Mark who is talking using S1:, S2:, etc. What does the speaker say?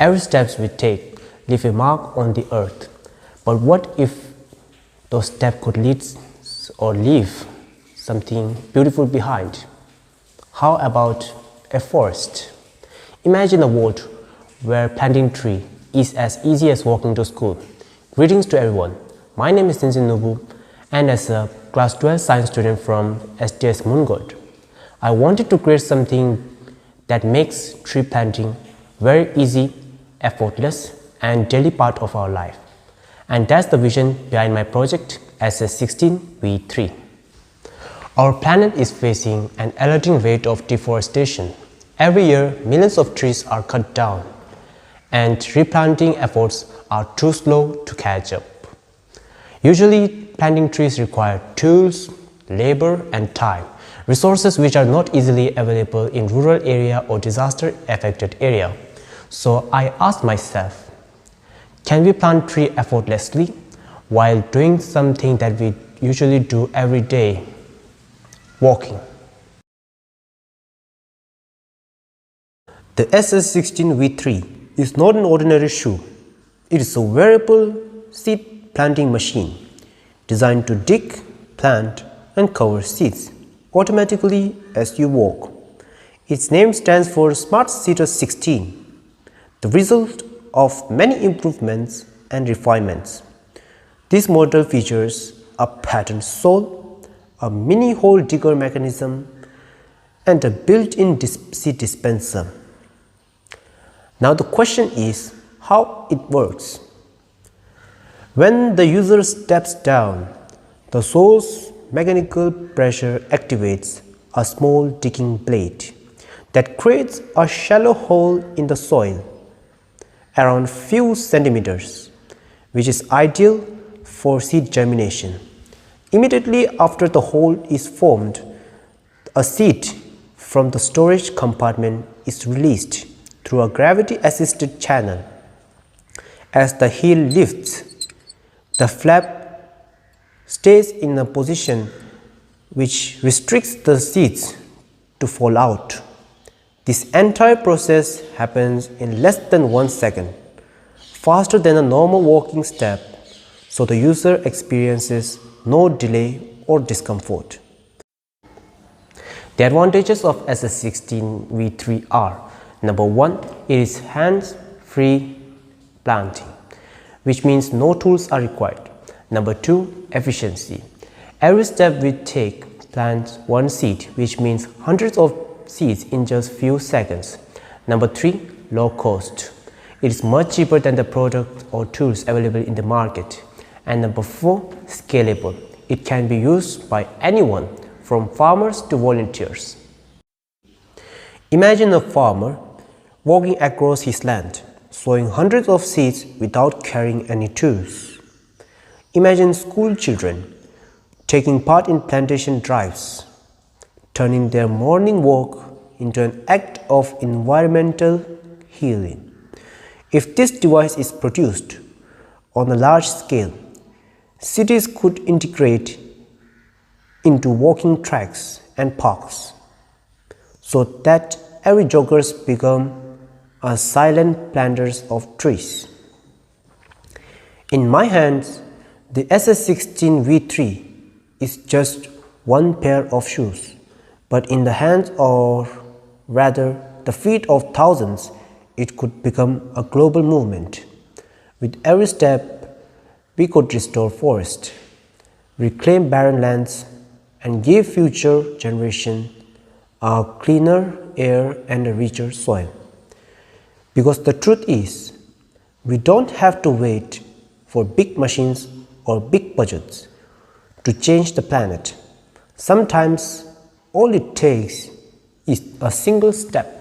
S1: Every step we take leave a mark on the earth. But what if those steps could lead or leave something beautiful behind? How about a forest? Imagine a world where planting tree is as easy as walking to school. Greetings to everyone. My name is Tenzin Norbu, and as a class 12 science student from SDS Mundgod, I wanted to create something that makes tree planting very easy, effortless, and daily part of our life. And that's the vision behind my project SS16V3. Our planet is facing an alerting rate of deforestation. Every year, millions of trees are cut down, and replanting efforts are too slow to catch up. Usually, planting trees require tools, labor, and time, resources which are not easily available in rural area or disaster-affected area. So I asked myself, can we plant tree effortlessly while doing something that we usually do every day, walking? The SS16V3 is not an ordinary shoe. It is a wearable seed planting machine designed to dig, plant, and cover seeds automatically as you walk. Its name stands for Smart Seeder 16, the result of many improvements and refinements. This model features a patterned sole, a mini hole digger mechanism, and a built-in seed dispenser. Now the question is how it works. When the user steps down, the sole's mechanical pressure activates a small digging blade that creates a shallow hole in the soil around few centimeters, which is ideal for seed germination. Immediately after the hole is formed, a seed from the storage compartment is released through a gravity-assisted channel. As the heel lifts, the flap stays in a position which restricts the seeds to fall out. This entire process happens in less than 1 second, faster than a normal walking step, so the user experiences no delay or discomfort. The advantages of SS16V3 are: number 1, it is hands-free planting, which means no tools are required. Number 2, efficiency. Every step we take plants one seed, which means hundreds of seeds in just few seconds. Number 3, low cost. It is much cheaper than the product or tools available in the market. And number 4, scalable. It can be used by anyone, from farmers to volunteers. Imagine a farmer walking across his land, sowing hundreds of seeds without carrying any tools. Imagine school children taking part in plantation drives, turning their morning walk into an act of environmental healing. If this device is produced on a large scale, cities could integrate into walking tracks and parks so that every joggers become are silent planters of trees. In my hands, the SS16V3 is just one pair of shoes, but in the hands, or rather the feet of thousands, it could become a global movement. With every step, we could restore forests, reclaim barren lands, and give future generations a cleaner air and a richer soil. Because the truth is, we don't have to wait for big machines or big budgets to change the planet. Sometimes all it takes is a single step.